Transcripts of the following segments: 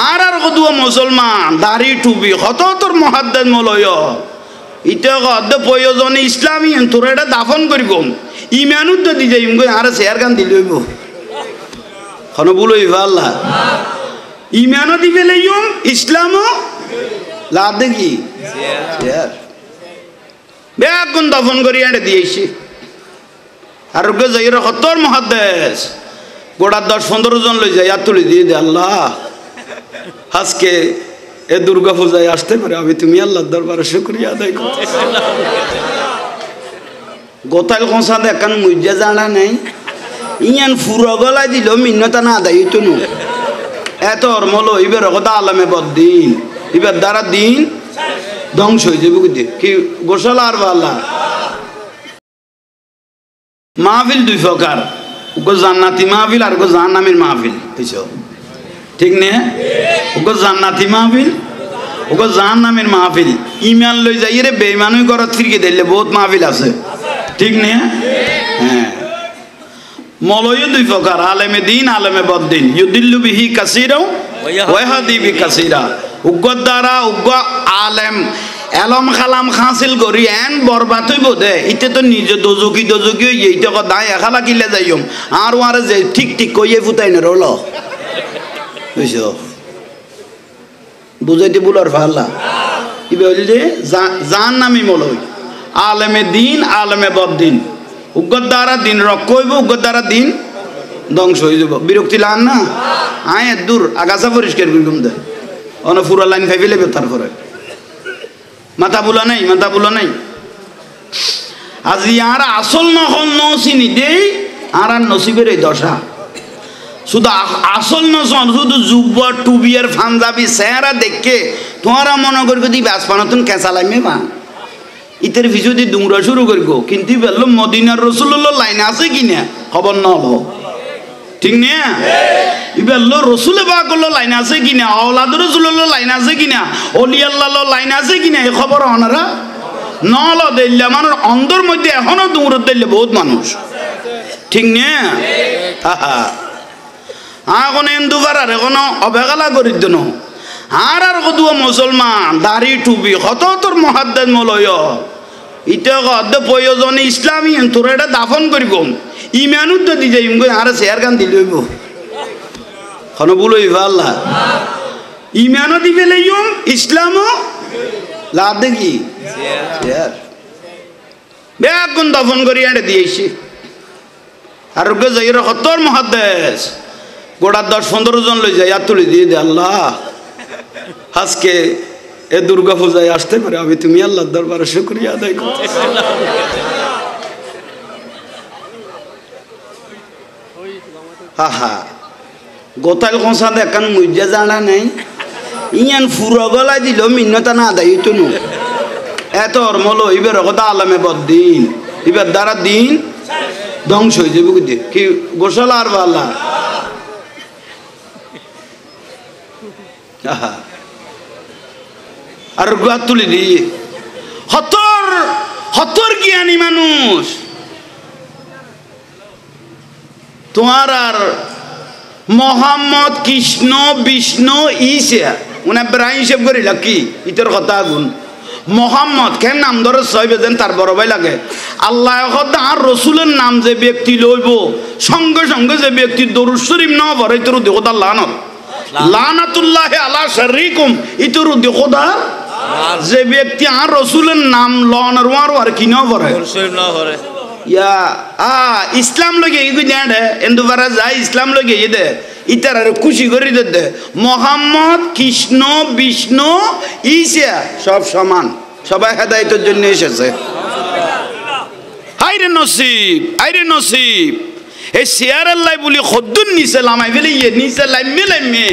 আর কদুয়া মুসলমান দাড়ি টুপি কত তোর মহাদ্দেদ মলয় ইটা কদ প্রয়োজন ইসলামী তোর এটা দাফন করিব ইমানুদ তো দি যাইম গই আর শেয়ার গান দিল হইব কোন ভুল হইব আল্লাহ ইমানও দিবে লইম ইসলামও লাভ দেখি শেয়ার বেগুন দাফন করি এনে দিয়েছি আর গে যাইরা কতর মহাদ্দেশ গোটা 10-15 জন লই যায় আর তুলি দিয়ে দে আল্লাহ আজকে এ দুর্গা পূজায় আসতে পারে আমি তুমি আল্লাহর দরবারে শুকরিয়া আদায় করতে গোতাল কোসা দেখান মুইজা জানা নাই ইয়ান ফুরা গলা দিল মিন্নতা না আদায় হইতো না এত অর্মল ইবের কথা আলামে বদ্দিন ইবের দ্বারা দিন ধ্বংস হয়ে যাবে কি গোসালা আর বাল্লা মাহফিল দুই প্রকার ওগো জান্নাতি মাহফিল আর ওগো জাহান্নামের মাহফিল বুঝছো ঠিক নে ওগো জান্নাতি মাহফিল ওগো জাহান্নামের মাহফিল ইমান লই যাই রে বেঈমানুই করত ফিরকে দিলে বহুত মাহফিল আছে ঠিক নে হ্যাঁ মলয় দুই প্রকার আলেমে দিন আলেমে বদ্দিন ইউদিল্লু বিহি কাসীরা ওয়া ইয়াহদি বি কাসীরা উগ্র দ্বারা উগ্র আলেম এলম খালাম হাসিল করি এন বরবাদ হইব দে ইতে তো নিজে দজুকি এইটা দায় এখালা কিলে যাইম আর ওয়ারে যে ঠিক ঠিক কইয়ে ফুটাই না রল বুঝছো বুঝাইতে বলার ভাল্লা কি বলি যে জাহান্নামী মলয় আলেমে দিন আলেমে বদ্দিন উগ্র দ্বারা দিন রক্ষ হইব উগ্র দ্বারা দিন ধ্বংস হয়ে যাব বিরক্তি লান না আয় দূর আগাছা পরিষ্কার করি ঘুম দে অন পুরা লাইন খাই ফেলে তারপরে মাথা বুলা নাই আজি আর আসল নহল নসিনি দেই আর নসিবের এই দশা শুধু আসল নসন শুধু যুব টুবিয়ার পাঞ্জাবি চেহারা দেখে তোমারা মনে করবে দি বাসপানতুন কেঁচা লাইমে বা ইতের ভিজু দি দুমরা শুরু করব কিন্তু বললো মদিনার রাসূলুল্লাহ লাইন আছে কিনা খবর না হলো ঠিক না ইবেল্লো রসুলে পাকলো লাইন আছে কিনা আওলাদ রাসূলুল্লাহ লাইন আছে কিনা ওলি আল্লাহ লাইন আছে কিনা এই খবর ওনারা নল দিল্লা মানুষ অন্তর মধ্যে এখনো দূর দিল্লে বহুত মানুষ ঠিক না এখন হিন্দু পাড়ার এখনো অবহেলা করি দেন আর কদুয়া মুসলমান দাড়ি টুপি কত তোর মহাদ্দেদ মলয় ইটা কদ প্রয়োজন ইসলামী তোর এটা দাফন করিব ইমানুদ তো দি যাইম গই আর শেয়ার গান দিল হইব কোন ভুল হইব আল্লাহ ইমানও দিবে লইম ইসলামও লাভ দেখি শেয়ার বেগুন দাফন করি এনে দিয়েছি আর গে যাইরা কতর মহাদ্দেশ গোটা 10-15 জন লই যায় আর তুলি দিয়ে দে আল্লাহ আজকে এ দুর্গা পূজায় আসতে পারে আমি তুমি আল্লাহর দরবারে শুকরিয়া আদায় করতে হা গোতাল কোসা দেখান মুইজা জানা নাই ইয়ান ফুরা গলা দিল মিন্নতা না আদায় হইতো না এত অর্মল ইবের কথা আলামে বদ্দিন ইবের দ্বারা দিন ধ্বংস হয়ে যাবে কি গোসালা আর বাল্লা আর গুয়া তুলি দিয়ে হতর জ্ঞানী মানুষ তোমার আর মোহাম্মদ কৃষ্ণ বিষ্ণু ঈসা উনি ব্রাহিম হিসেব করি কি ইতর কথা আগুন মোহাম্মদ কেন নাম ধরে সইবে যেন তার বড় ভাই লাগে আল্লাহ আর রসুলের নাম যে ব্যক্তি লইব সঙ্গে সঙ্গে যে ব্যক্তি দরুদ শরীফ না পড়ে তোর দেখো লানত লানাতুল্লাহ আলা শাররিকুম ইতর দেখো যে ব্যক্তি আর রসুলের নাম লন আর কি না পড়ে ইয়া ইসলাম লগে এই জানে এন্ড বারা যায় ইসলাম লগে এই দে ইতার আর খুশি করে দে মোহাম্মদ কৃষ্ণ বিষ্ণু ঈসা সব সমান সবাই হেদায়েতের জন্য এসেছে আইরে নসিব এই শেয়ার আল্লাহ বলি খদ্দুন নিচে লামাই ফেলে ইয়ে নিচে লাইমে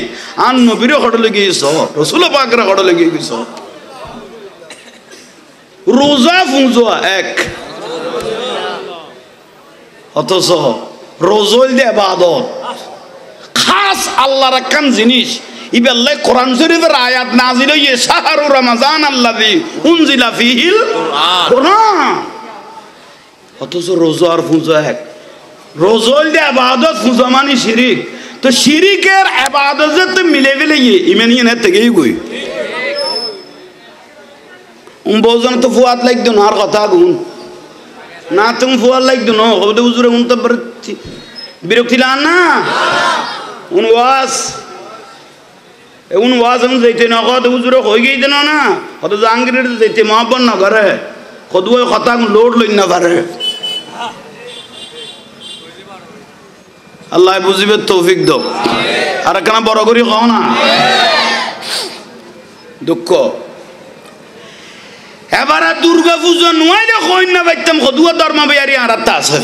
আর নবীরে হড় লেগে গেছ রসুল পাকরে হড় লেগে গেছ রোজা ফুঁজোয়া এক অথচ রোজল দে ইবাদত খাস আল্লাহর একখান জিনিস ইবেল্লাই কোরআন শরীফের আয়াত নাজিল হইয়ে শাহরু রমাজান আল্লাযী উনজিলা ফীহিল কুরআন অথচ রোজা আর ফুঁজো এক রোজল দে ইবাদত ফুঁজো মানে শিরিক তো শিরিকের ইবাদত মিলে ফেলে ইমানিয়ে না থেকেই গই বউজন তো ফুয়াত লাগতো না আর কথা গুণ না তুমি ফুয়ার লাগতো না হবে তো হুজুরে উন তো বিরক্তি লান না উন ওয়াজ আমি যাইতে না কত হুজুরে হয়ে গেইতে না কত জাহাঙ্গীরের যাইতে মহাব্বন না করে কত ওই কথা লোড লই না পারে আল্লাহ বুঝিবে তৌফিক দাও আর কেন বড় করি খাও না দুঃখ এবারে দুর্গা পুজো নয় কই না বাইতাম কদুয়া ধর্ম বিয়ারি আরাতা আছে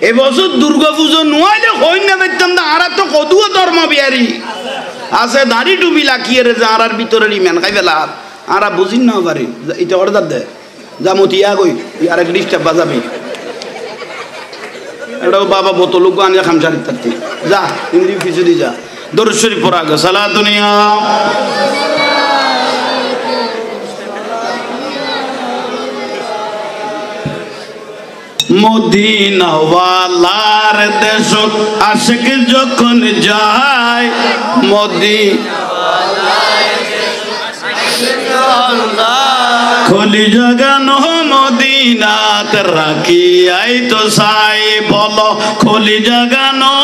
এবছর দুর্গা পুজো নয় কই না বাইতাম না আর তো কদুয়া ধর্ম বিয়ারি আছে দাড়ি টুপি লাকিয়ে রে যারার ভিতরে ইমান খাই ফেলা আরা বুঝিন না পারি এটা অর্ডার দে জামতিয়া কই আর এক ডিস্টার্ব বাজাবি এটাও বাবা বোতল আনিয়া খামসারি থাকতে যা হিন্দি খিচুড়ি যা দরুদ শরীফ পড়া গে সালা দুনিয়া মদিনাওয়ালার দেশ আশিক যখন যায় খলি জাগানো মদিনাত রাখি আই তো সাই বলো খলি জাগানো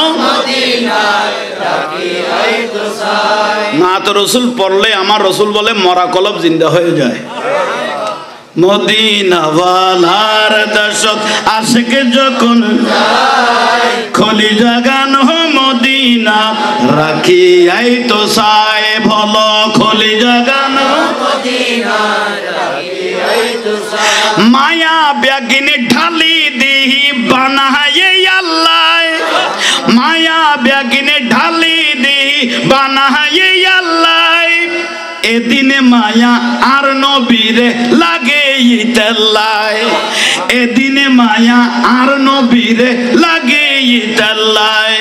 না তো রসুল পড়লে আমার রসুল বলে মরা কলব জিন্দা হয়ে যায় মদিনাওয়ালার দশক আশিক যখন খলি জাগানো মদিনা রাখি আই তো সাই বলো খলি জাগানো মায়া ব্যাগিনে ঢালি দিহি বানায়ে আল্লাহ মায়া ব্যাগিনে ঢালি দিহি বানায়ে আল্লাহ এদিনে মায়া আর নবীরে লাগে ইতাল্লায় এদিনে মায়া আর নবীরে লাগে ইতাল্লায়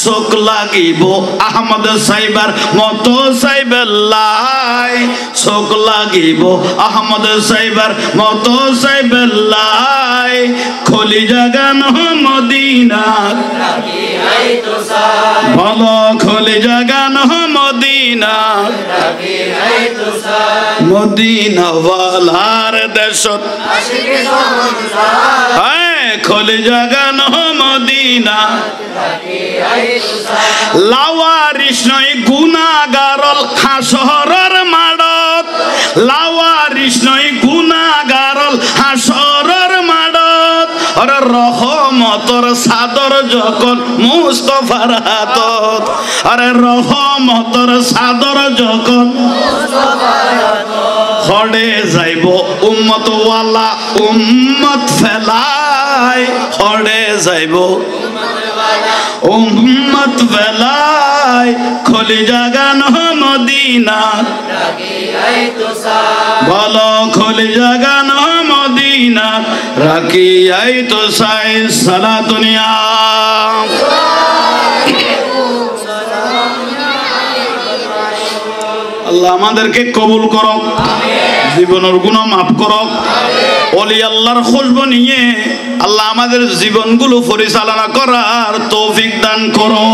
শোক লাগিব আহমদ সাইবার মতো সাইবেল্লাই শোক লাগিব আহমদ সাইবার মতো সাইবেল্লাই খলি জাগানো মদিনা বলো খলি জাগানো মদিনা মদিনাওয়ালার দেশত খলি জাগানো মদিনা লাওয়ারিস নয় গুনাহগারল হাসরের মাড়ত লাওয়ারিস নয় গুনাহগারল হাসরের মাড়ত আরে রহমতর সাদর যখন মুস্তাফার হাতত আরে রহমতর সাদর যখন হড়ে যাইব উম্মত ওয়ালা উম্মত ফেলাই হড়ে যাইব উম্মত ফেলাই খলি জাগানো মদিনা বলো খলি জাগানো মদিনা রাখি আই তো সাই সালা দুনিয়া আল্লাহ আমাদেরকে কবুল করক জীবনের গুনাহ মাফ করক ওলি আল্লাহর খুশবু নিয়ে আল্লাহ আমাদের জীবনগুলো পরিচালনা করার তৌফিক দান করো।